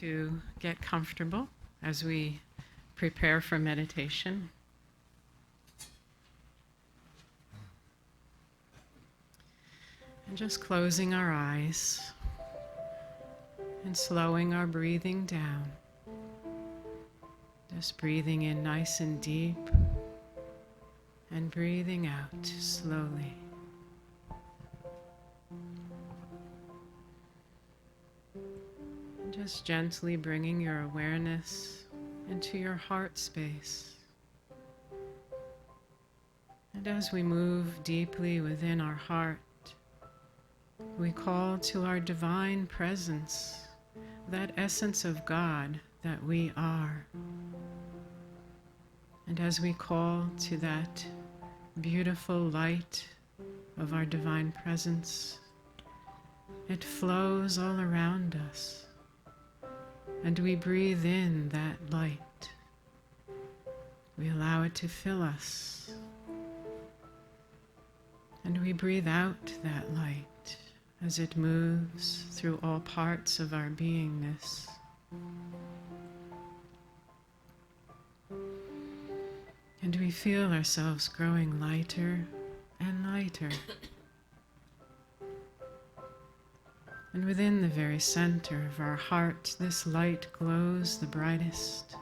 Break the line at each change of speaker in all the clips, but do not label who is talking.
to get comfortable as we prepare for meditation. And just closing our eyes and slowing our breathing down. Just breathing in nice and deep and breathing out slowly. And just gently bringing your awareness into your heart space. And as we move deeply within our heart, we call to our divine presence, that essence of God that we are. And as we call to that beautiful light of our divine presence, it flows all around us, and we breathe in that light. We allow it to fill us, and we breathe out that light as it moves through all parts of our beingness. And we feel ourselves growing lighter and lighter. And within the very center of our heart, this light glows the brightest.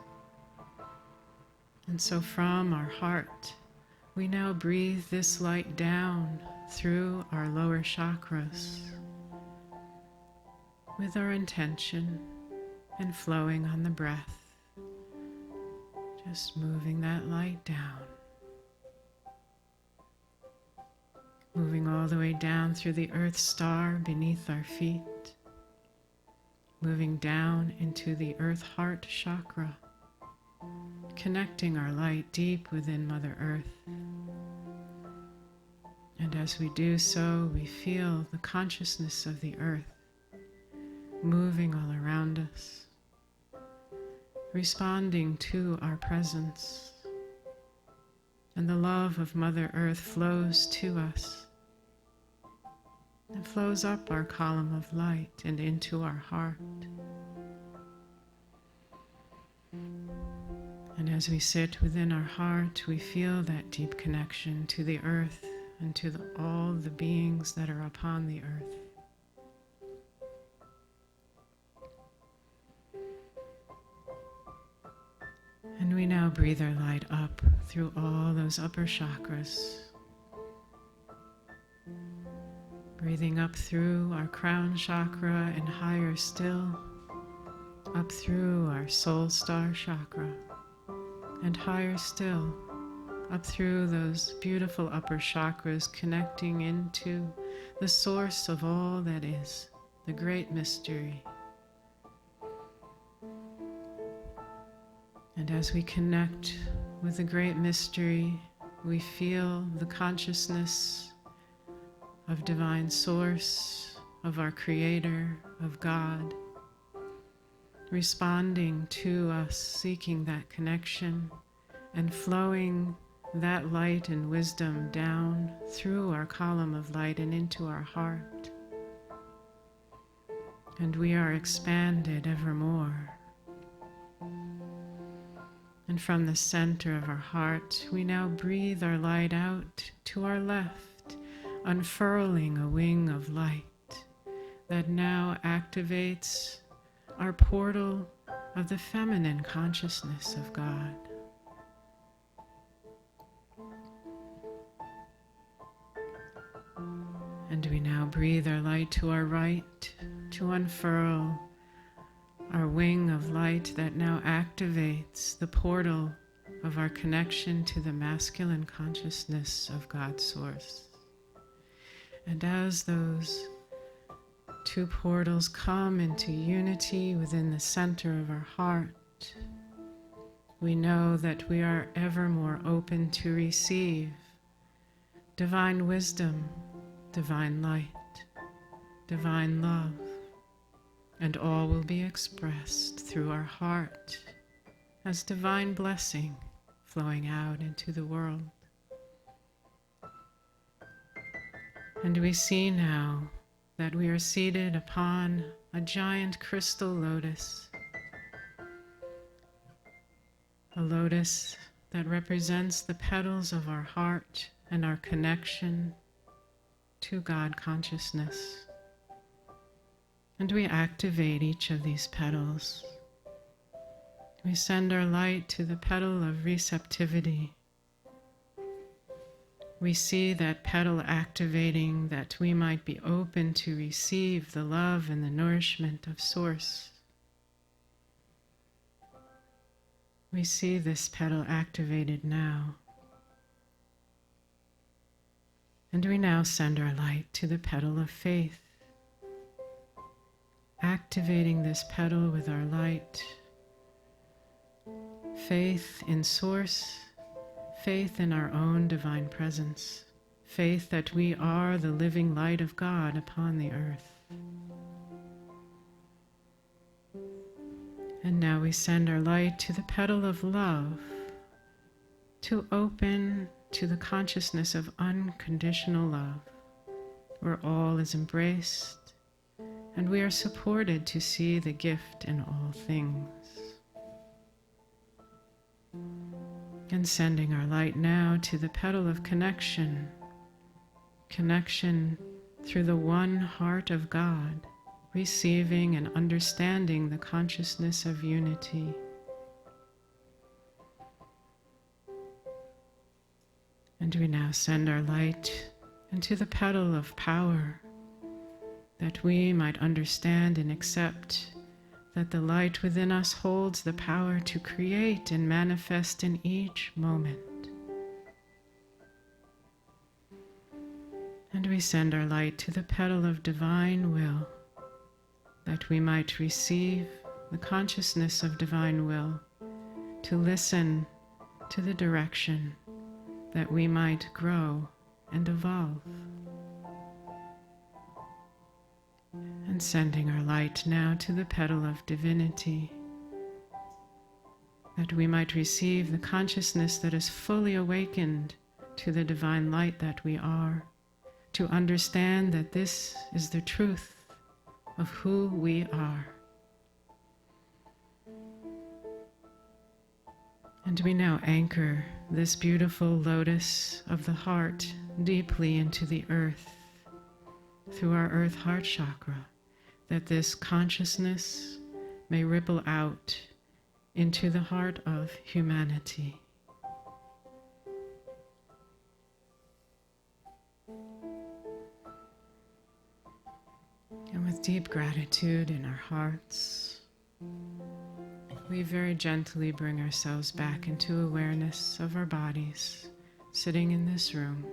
And so from our heart, we now breathe this light down through our lower chakras with our intention and flowing on the breath. Just moving that light down. Moving all the way down through the earth star beneath our feet. Moving down into the earth heart chakra. Connecting our light deep within Mother Earth. And as we do so, we feel the consciousness of the earth moving all around us, responding to our presence. And the love of Mother Earth flows to us and flows up our column of light and into our heart. And as we sit within our heart, we feel that deep connection to the earth and to all the beings that are upon the earth. And we now breathe our light up through all those upper chakras. Breathing up through our crown chakra and higher still, up through our soul star chakra, and higher still, up through those beautiful upper chakras, connecting into the source of all that is, the great mystery. And as we connect with the great mystery, we feel the consciousness of divine source, of our Creator, of God, responding to us, seeking that connection, and flowing that light and wisdom down through our column of light and into our heart. And we are expanded evermore. And from the center of our heart, we now breathe our light out to our left, unfurling a wing of light that now activates our portal of the feminine consciousness of God. And we now breathe our light to our right to unfurl our wing of light that now activates the portal of our connection to the masculine consciousness of God's source. And as those two portals come into unity within the center of our heart, we know that we are ever more open to receive divine wisdom, divine light, divine love, and all will be expressed through our heart as divine blessing flowing out into the world. And we see now that we are seated upon a giant crystal lotus a lotus that represents the petals of our heart and our connection to God consciousness. And we activate each of these petals. We send our light to the petal of receptivity. We see that petal activating, that we might be open to receive the love and the nourishment of Source. We see this petal activated now. And we now send our light to the petal of faith, activating this petal with our light. Faith in Source, faith in our own divine presence, faith that we are the living light of God upon the earth. And now we send our light to the petal of love, to open to the consciousness of unconditional love, where all is embraced and we are supported to see the gift in all things. And sending our light now to the petal of connection, connection through the one heart of God, receiving and understanding the consciousness of unity. And we now send our light into the petal of power, that we might understand and accept that the light within us holds the power to create and manifest in each moment. And we send our light to the petal of divine will, that we might receive the consciousness of divine will, to listen to the direction, that we might grow and evolve. And sending our light now to the petal of divinity, that we might receive the consciousness that is fully awakened to the divine light that we are, to understand that this is the truth of who we are. And we now anchor this beautiful lotus of the heart deeply into the earth, through our earth heart chakra, that this consciousness may ripple out into the heart of humanity. And with deep gratitude in our hearts, we very gently bring ourselves back into awareness of our bodies, sitting in this room.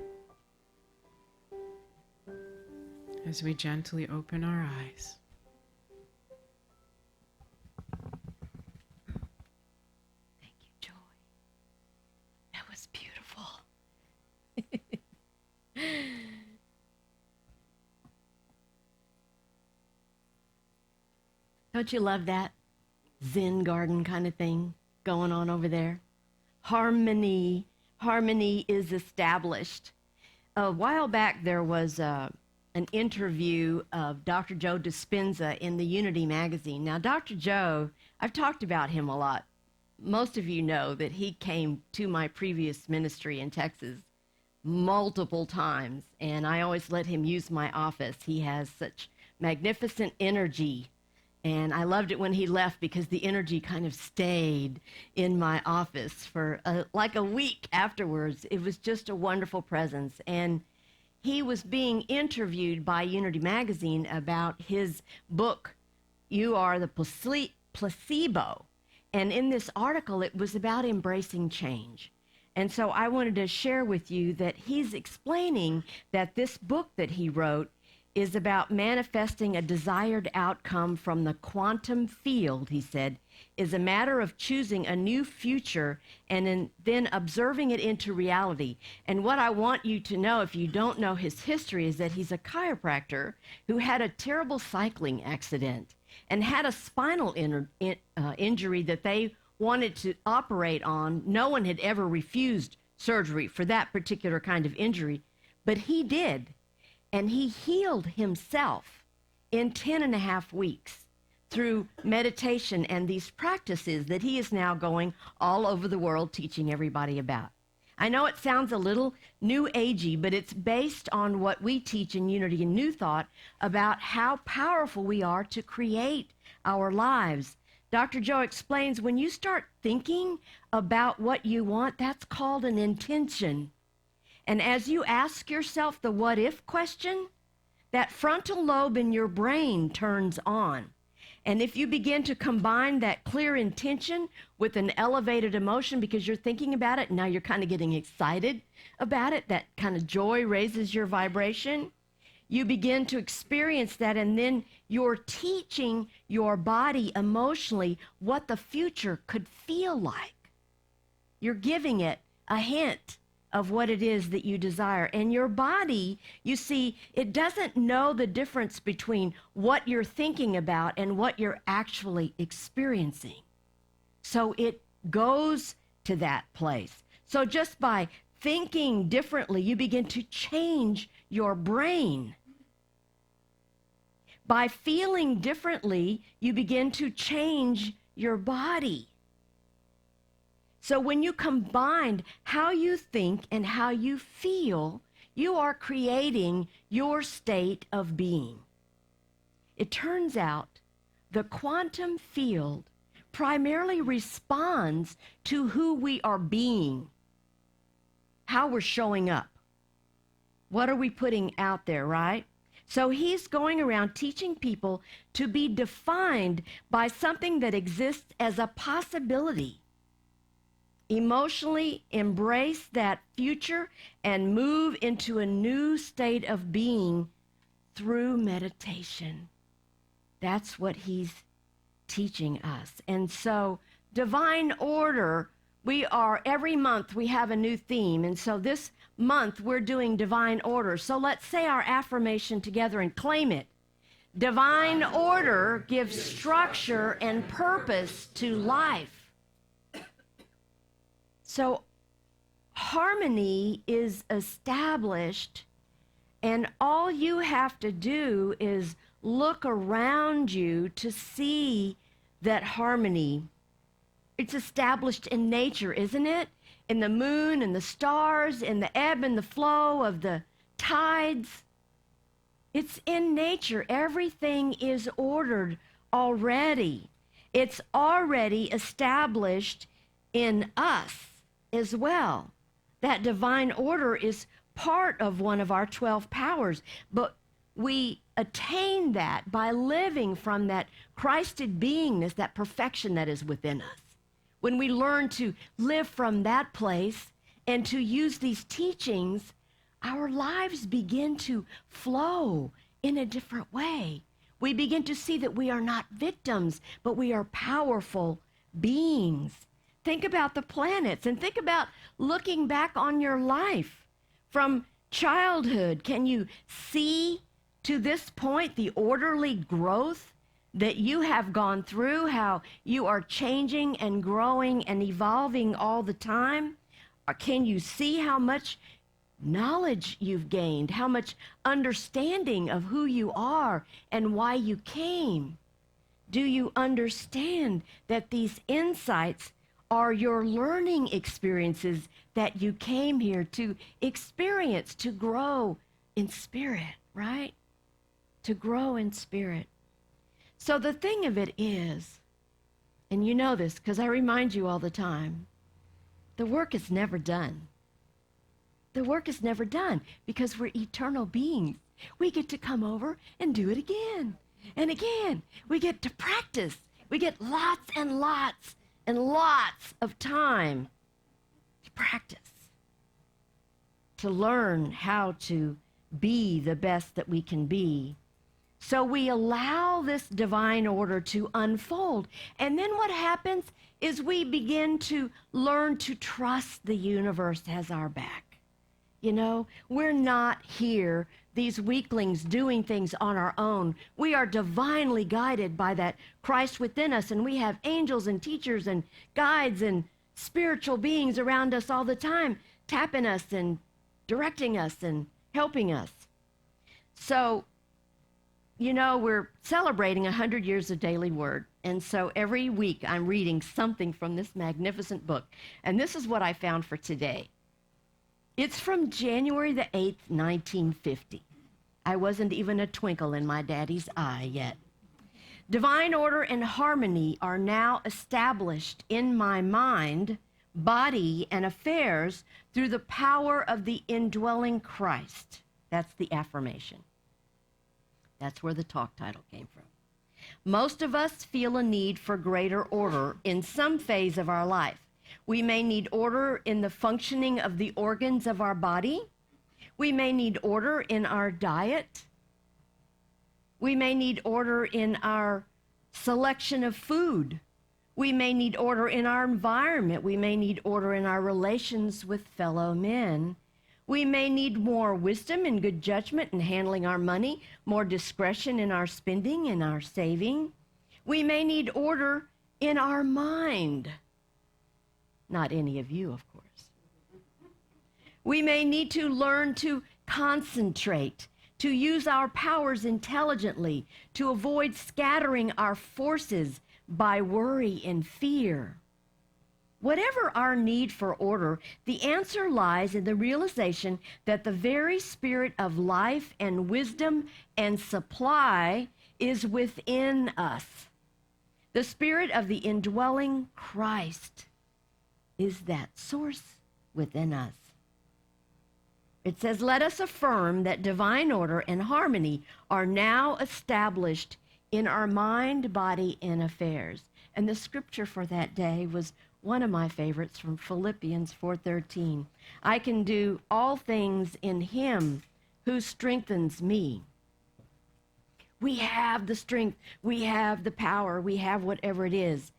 As we gently open our eyes.
Thank you, Joy. That was beautiful. Don't you love that Zen garden kind of thing going on over there? Harmony is established. A while back there was an interview of Dr. Joe Dispenza in the Unity magazine. Now, Dr. Joe, I've talked about him a lot. Most of you know that he came to my previous ministry in Texas multiple times, and I always let him use my office. He has such magnificent energy, and I loved it when he left because the energy kind of stayed in my office for like a week afterwards. It was just a wonderful presence, and he was being interviewed by Unity magazine about his book, You Are the Placebo. And in this article, it was about embracing change. And so I wanted to share with you that he's explaining that this book that he wrote is about manifesting a desired outcome from the quantum field, he said, is a matter of choosing a new future and then observing it into reality. And what I want you to know, if you don't know his history, is that he's a chiropractor who had a terrible cycling accident and had a spinal injury that they wanted to operate on. No one had ever refused surgery for that particular kind of injury, but he did. And he healed himself in 10.5 weeks through meditation and these practices that he is now going all over the world teaching everybody about. I know it sounds a little new agey, but it's based on what we teach in Unity and New Thought about how powerful we are to create our lives. Dr. Joe explains when you start thinking about what you want, that's called an intention. And as you ask yourself the what if question, that frontal lobe in your brain turns on. And if you begin to combine that clear intention with an elevated emotion because you're thinking about it, and now you're kind of getting excited about it, that kind of joy raises your vibration, you begin to experience that, and then you're teaching your body emotionally what the future could feel like. You're giving it a hint of what it is that you desire. And your body, you see, it doesn't know the difference between what you're thinking about and what you're actually experiencing. So it goes to that place. So just by thinking differently, you begin to change your brain. By feeling differently, you begin to change your body. So when you combine how you think and how you feel, you are creating your state of being. It turns out the quantum field primarily responds to who we are being, how we're showing up. What are we putting out there, right? So he's going around teaching people to be defined by something that exists as a possibility. Emotionally embrace that future and move into a new state of being through meditation. That's what he's teaching us. And so divine order, every month we have a new theme. And so this month we're doing divine order. So let's say our affirmation together and claim it. Divine order gives structure and purpose to life. So harmony is established, and all you have to do is look around you to see that harmony. It's established in nature, isn't it? In the moon and the stars, in the ebb and the flow of the tides. It's in nature. Everything is ordered already. It's already established in us as well. That divine order is part of one of our 12 powers, but we attain that by living from that Christed beingness, that perfection that is within us. When we learn to live from that place and to use these teachings, our lives begin to flow in a different way. We begin to see that we are not victims, but we are powerful beings. Think about the planets and think about looking back on your life from childhood. Can you see to this point the orderly growth that you have gone through, how you are changing and growing and evolving all the time? Or can you see how much knowledge you've gained, how much understanding of who you are and why you came? Do you understand that these insights are your learning experiences that you came here to experience, to grow in spirit, right? To grow in spirit. So the thing of it is, and you know this because I remind you all the time, the work is never done. The work is never done because we're eternal beings. We get to come over and do it again and again. We get to practice. We get lots and lots and lots of time to practice, to learn how to be the best that we can be. So we allow this divine order to unfold. And then what happens is we begin to learn to trust the universe has our back. You know, we're not here, these weaklings, doing things on our own. We are divinely guided by that Christ within us, and we have angels and teachers and guides and spiritual beings around us all the time, tapping us and directing us and helping us. So you know, we're celebrating 100 years of Daily Word. And so every week I'm reading something from this magnificent book. And this is what I found for today. It's from January the 8th, 1950. I wasn't even a twinkle in my daddy's eye yet. Divine order and harmony are now established in my mind, body, and affairs through the power of the indwelling Christ. That's the affirmation. That's where the talk title came from. Most of us feel a need for greater order in some phase of our life. We may need order in the functioning of the organs of our body. We may need order in our diet. We may need order in our selection of food. We may need order in our environment. We may need order in our relations with fellow men. We may need more wisdom and good judgment in handling our money, more discretion in our spending and our saving. We may need order in our mind. Not any of you, of course. We may need to learn to concentrate, to use our powers intelligently, to avoid scattering our forces by worry and fear. Whatever our need for order, the answer lies in the realization that the very spirit of life and wisdom and supply is within us. The spirit of the indwelling Christ is that source within us. It says, let us affirm that divine order and harmony are now established in our mind, body, and affairs. And the scripture for that day was one of my favorites from Philippians 4:13. I can do all things in him who strengthens me. We have the strength, we have the power, we have whatever it is.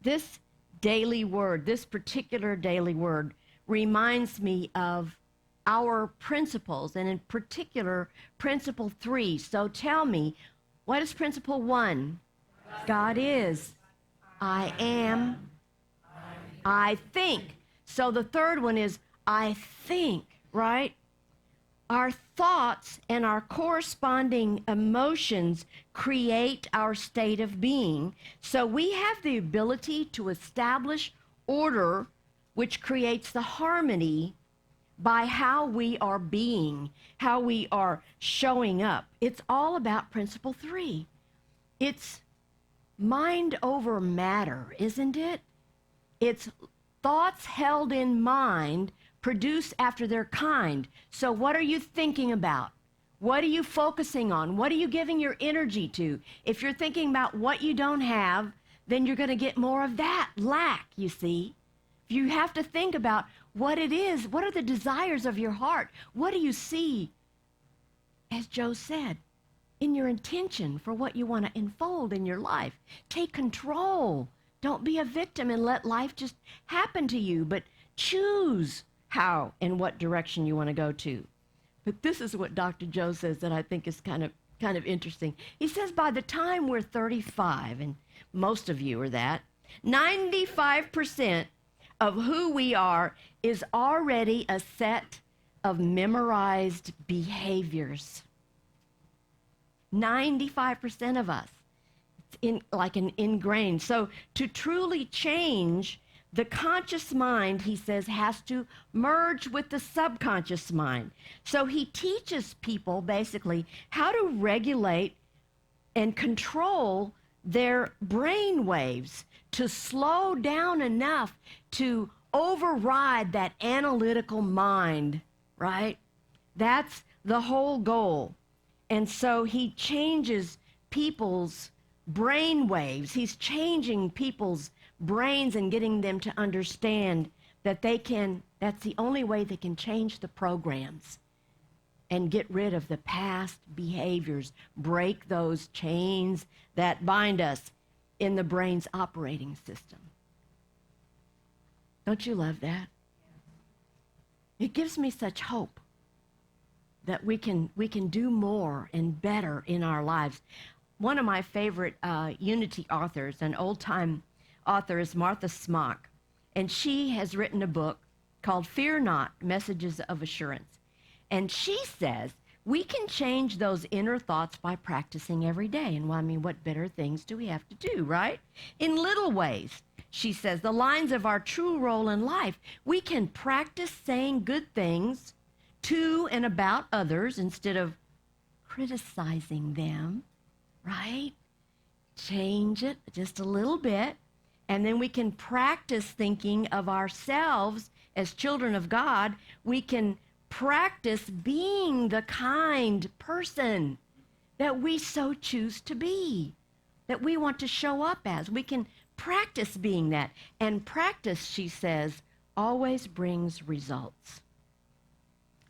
This daily word, this particular daily word, reminds me of our principles, and in particular, principle 3. So tell me, what is principle 1? God is. I am. I think. So the third one is I think, right? Our thoughts and our corresponding emotions create our state of being. So we have the ability to establish order, which creates the harmony by how we are being, how we are showing up. It's all about principle 3. It's mind over matter, isn't it? It's thoughts held in mind, produced after their kind. So what are you thinking about? What are you focusing on? What are you giving your energy to? If you're thinking about what you don't have, then you're going to get more of that lack, you see. You have to think about what it is. What are the desires of your heart? What do you see, as Joe said, in your intention for what you want to unfold in your life? Take control. Don't be a victim and let life just happen to you, but choose how and what direction you want to go to. But this is what Dr. Joe says that I think is kind of interesting. He says by the time we're 35, and most of you are that, 95% of who we are is already a set of memorized behaviors. 95% of us. Like an ingrained. So to truly change, the conscious mind, he says, has to merge with the subconscious mind. So he teaches people basically how to regulate and control their brain waves, to slow down enough to override that analytical mind, right? That's the whole goal. And so he changes people's brain waves. He's changing people's brains and getting them to understand that that's the only way they can change the programs and get rid of the past behaviors, break those chains that bind us in the brain's operating system. Don't you love that? It gives me such hope that we can do more and better in our lives. One of my favorite Unity authors, an old-time author, is Martha Smock, and she has written a book called Fear Not, Messages of Assurance. And she says we can change those inner thoughts by practicing every day. And well, I mean, what better things do we have to do, right? In little ways, she says, the lines of our true role in life. We can practice saying good things to and about others instead of criticizing them, right? Change it just a little bit. And then we can practice thinking of ourselves as children of God. We can practice being the kind person that we so choose to be, that we want to show up as. We can practice being that. And practice, she says, always brings results.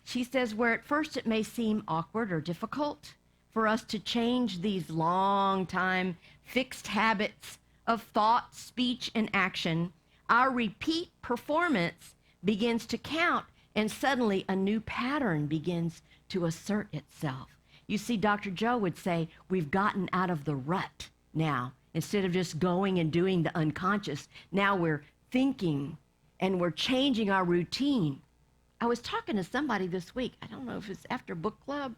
She says, where at first it may seem awkward or difficult for us to change these long-time fixed habits of thought, speech, and action, our repeat performance begins to count, and suddenly a new pattern begins to assert itself. You see, Dr. Joe would say, we've gotten out of the rut now. Instead of just going and doing the unconscious, now we're thinking and we're changing our routine. I was talking to somebody this week. I don't know if it's after book club.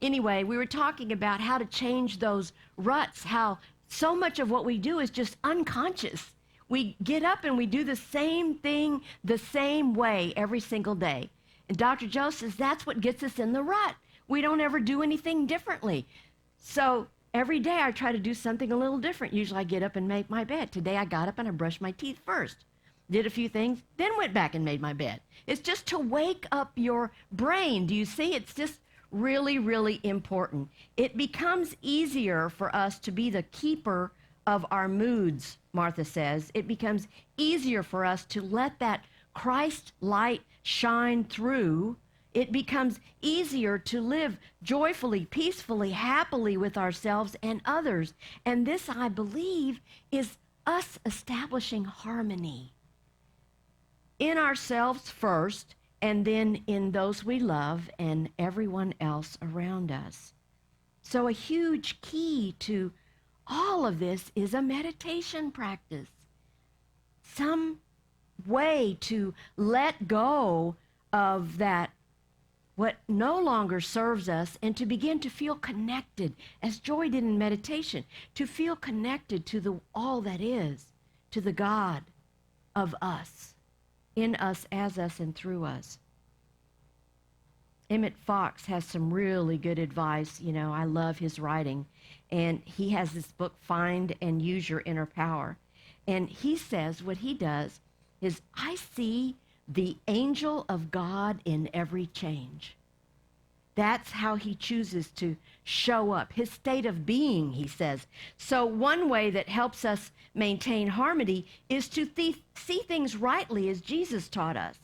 Anyway, we were talking about how to change those ruts, how so much of what we do is just unconscious. We get up and we do the same thing the same way every single day. And Dr. Joe says that's what gets us in the rut. We don't ever do anything differently. So every day I try to do something a little different. Usually I get up and make my bed. Today I got up and I brushed my teeth first. Did a few things, then went back and made my bed. It's just to wake up your brain. Do you see? It's just really, really important. It becomes easier for us to be the keeper of our moods, Martha says. It becomes easier for us to let that Christ light shine through. It becomes easier to live joyfully, peacefully, happily with ourselves and others. And this, I believe, is us establishing harmony in ourselves first, and then in those we love and everyone else around us. So a huge key to all of this is a meditation practice. Some way to let go of that, what no longer serves us, and to begin to feel connected, as Joy did in meditation, to feel connected to the all that is, to the God of us, in us, as us, and through us. Emmett Fox has some really good advice. You know, I love his writing. And he has this book, Find and Use Your Inner Power. And he says what he does is, I see the angel of God in every change. That's how he chooses to show up, his state of being, he says. So one way that helps us maintain harmony is to see things rightly as Jesus taught us.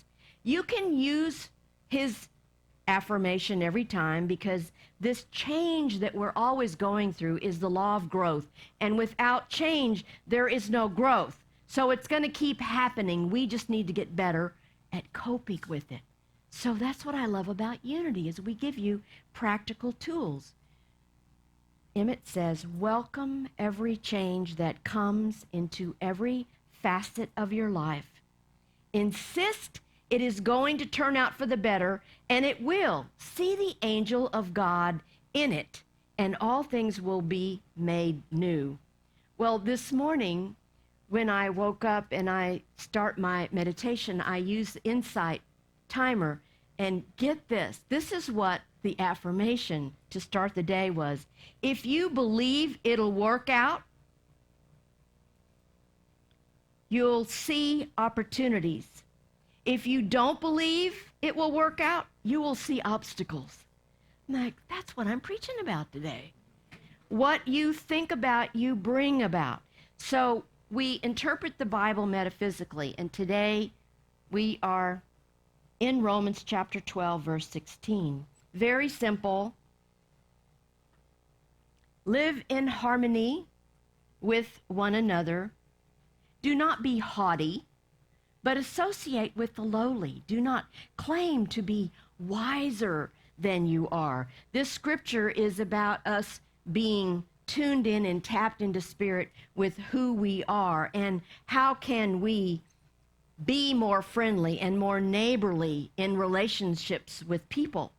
You can use his affirmation every time, because this change that we're always going through is the law of growth. And without change, there is no growth. So it's going to keep happening. We just need to get better at coping with it. So that's what I love about Unity, is we give you practical tools. Emmett says, welcome every change that comes into every facet of your life. Insist it is going to turn out for the better, and it will. See the angel of God in it, and all things will be made new. Well, this morning, when I woke up and I start my meditation, I use the Insight timer. And get this, this is what the affirmation to start the day was. If you believe it'll work out, you'll see opportunities. If you don't believe it will work out, you will see obstacles. I'm like, that's what I'm preaching about today. What you think about, you bring about. So we interpret the Bible metaphysically, and today we are in Romans chapter 12, verse 16. Very simple. Live in harmony with one another. Do not be haughty, but associate with the lowly. Do not claim to be wiser than you are. This scripture is about us being tuned in and tapped into spirit with who we are, and how can we be more friendly and more neighborly in relationships with people.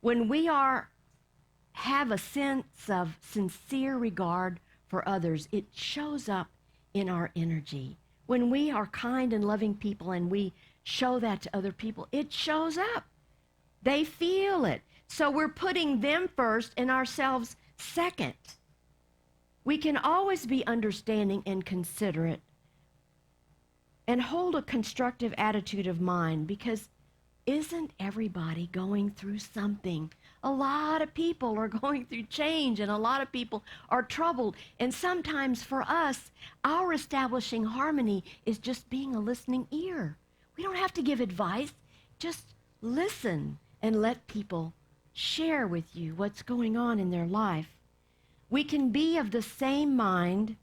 When we have a sense of sincere regard for others, it shows up in our energy. When we are kind and loving people and we show that to other people, it shows up. They feel it. So we're putting them first and ourselves second. We can always be understanding and considerate and hold a constructive attitude of mind, because isn't everybody going through something? A lot of people are going through change, and a lot of people are troubled. And sometimes for us, our establishing harmony is just being a listening ear. We don't have to give advice. Just listen and let people share with you what's going on in their life. We can be of the same mind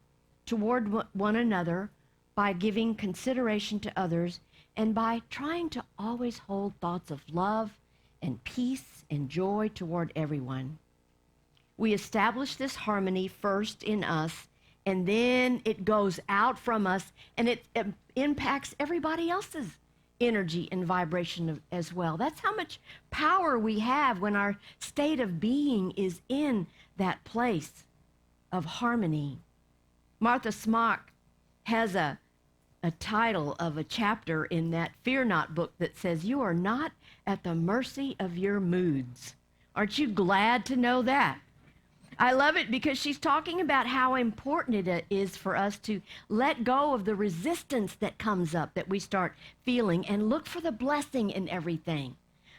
toward one another by giving consideration to others and by trying to always hold thoughts of love and peace and joy toward everyone. We establish this harmony first in us, and then it goes out from us, and it impacts everybody else's energy and vibration as well. That's how much power we have when our state of being is in that place of harmony. Martha Smock has a title of a chapter in that Fear Not book that says, "You are not at the mercy of your moods." Aren't you glad to know that? I love it because she's talking about how important it is for us to let go of the resistance that comes up that we start feeling and look for the blessing in everything.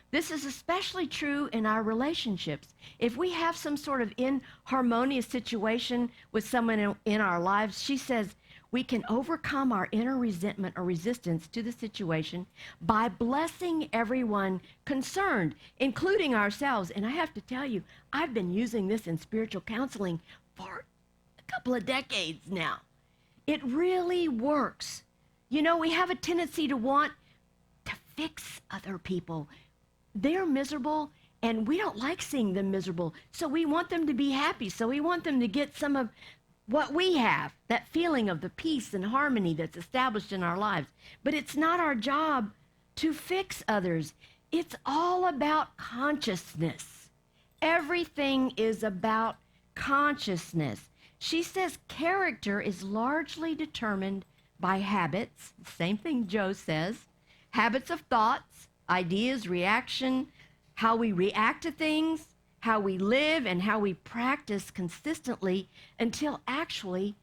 This is especially true in our relationships. If we have some sort of inharmonious situation with someone in our lives, she says, we can overcome our inner resentment or resistance to the situation by blessing everyone concerned, including ourselves. And I have to tell you, I've been using this in spiritual counseling for a couple of decades now. It really works. You know, we have a tendency to want to fix other people. They're miserable, and we don't like seeing them miserable. So we want them to be happy. So we want them to get some of what we have, that feeling of the peace and harmony that's established in our lives. But it's not our job to fix others. It's all about consciousness. Everything is about consciousness. She says character is largely determined by habits, same thing Joe says, habits of thoughts, ideas, reaction, how we react to things, how we live, and how we practice consistently until actually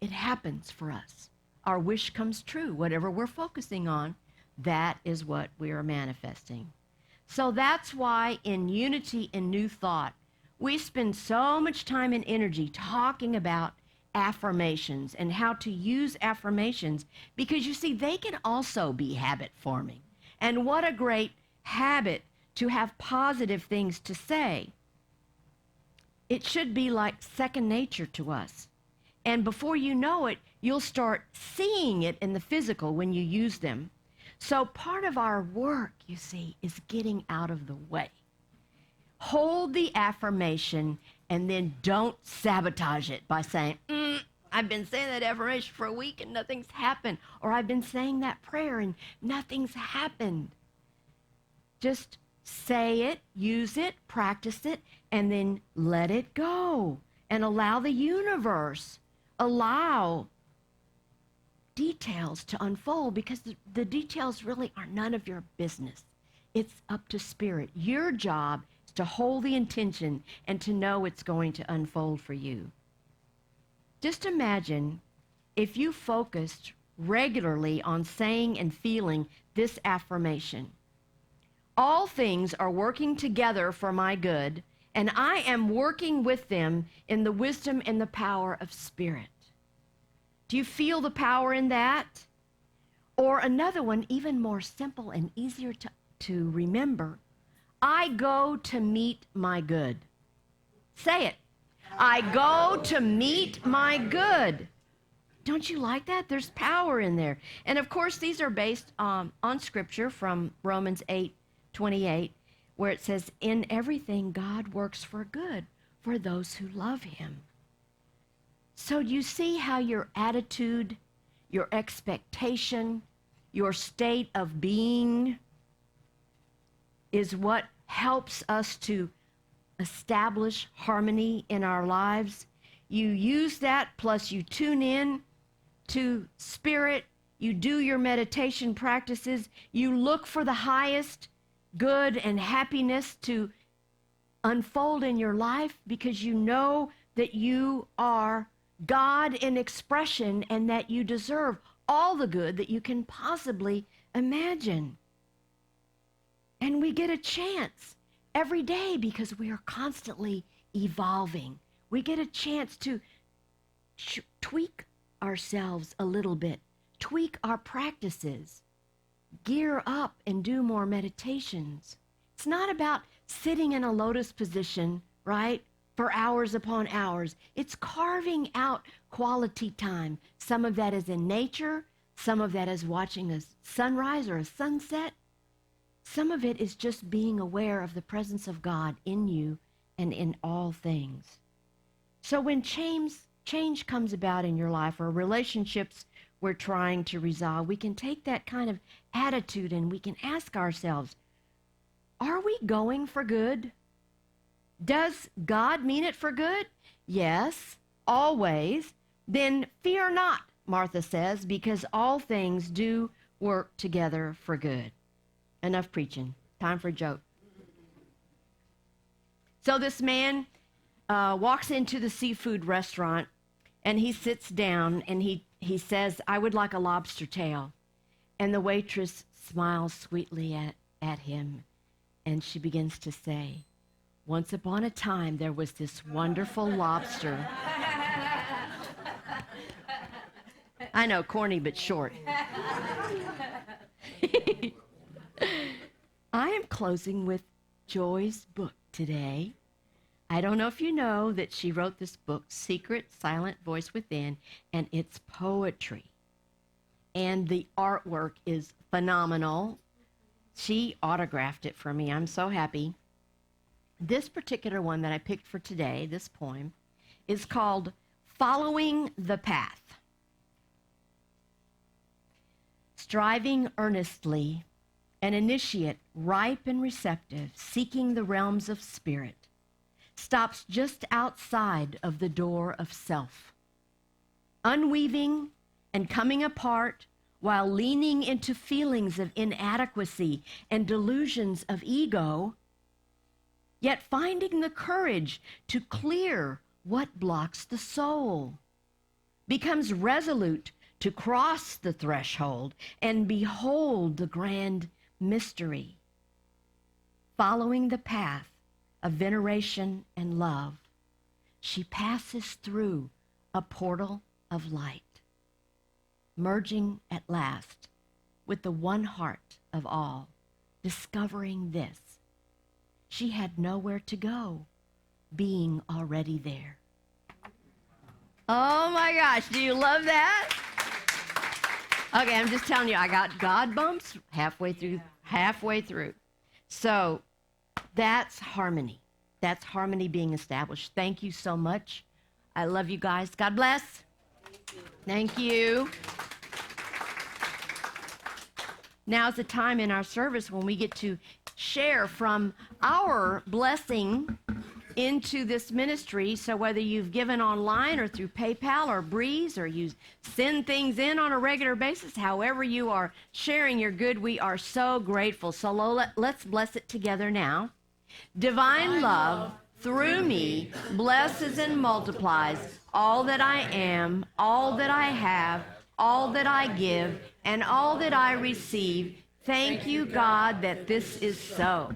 it happens for us. Our wish comes true. Whatever we're focusing on, that is what we are manifesting. So that's why in Unity and New Thought, we spend so much time and energy talking about affirmations and how to use affirmations, because you see, they can also be habit forming. And what a great habit to have positive things to say. It should be like second nature to us. And before you know it, you'll start seeing it in the physical when you use them. So part of our work, you see, is getting out of the way. Hold the affirmation and then don't sabotage it by saying, I've been saying that affirmation for a week and nothing's happened. Or I've been saying that prayer and nothing's happened. Just say it, use it, practice it, and then let it go and allow the universe, allow details to unfold, because the details really are none of your business. It's up to Spirit. Your job is to hold the intention and to know it's going to unfold for you. Just imagine if you focused regularly on saying and feeling this affirmation. All things are working together for my good, and I am working with them in the wisdom and the power of Spirit. Do you feel the power in that? Or another one, even more simple and easier to remember. I go to meet my good. Say it. I go to meet my good. Don't you like that? There's power in there. And of course, these are based on Scripture from Romans 8:28, where it says, in everything God works for good for those who love him. So you see how your attitude, your expectation, your state of being is what helps us to establish harmony in our lives. You use that, plus you tune in to spirit, you do your meditation practices, you look for the highest good and happiness to unfold in your life, because you know that you are God in expression and that you deserve all the good that you can possibly imagine. And we get a chance every day because we are constantly evolving. We get a chance to tweak ourselves a little bit, tweak our practices, gear up and do more meditations. It's not about sitting in a lotus position, right, for hours upon hours. It's carving out quality time. Some of that is in nature. Some of that is watching a sunrise or a sunset. Some of it is just being aware of the presence of God in you and in all things. So when change comes about in your life, or relationships we're trying to resolve, we can take that kind of attitude and we can ask ourselves, are we going for good? Does God mean it for good? Yes, always. Then fear not, Martha says, because all things do work together for good. Enough preaching. Time for a joke. So this man walks into the seafood restaurant and he sits down and he says, I would like a lobster tail. And the waitress smiles sweetly at him and she begins to say, once upon a time there was this wonderful lobster. I know, corny but short. I am closing with Joy's book today. I don't know if you know that she wrote this book, Secret Silent Voice Within, and it's poetry. And the artwork is phenomenal. She autographed it for me. I'm so happy. This particular one that I picked for today, this poem, is called Following the Path. Striving earnestly, an initiate, ripe and receptive, seeking the realms of spirit, stops just outside of the door of self. Unweaving and coming apart while leaning into feelings of inadequacy and delusions of ego, yet finding the courage to clear what blocks the soul, becomes resolute to cross the threshold and behold the grand mystery. Following the path of veneration and love, she passes through a portal of light, merging at last with the one heart of all, discovering this. She had nowhere to go, being already there. Oh my gosh, do you love that? Okay, I'm just telling you, I got God bumps halfway through. So that's harmony. That's harmony being established. Thank you so much. I love you guys. God bless. Thank you. Now's the time in our service when we get to share from our blessing into this ministry. So whether you've given online or through PayPal or Breeze, or you send things in on a regular basis, however you are sharing your good, we are so grateful. So let's bless it together now. Divine love through me blesses and multiplies all that I am, all that I have, all that I give, and all that I receive. Thank you, God, that this is so.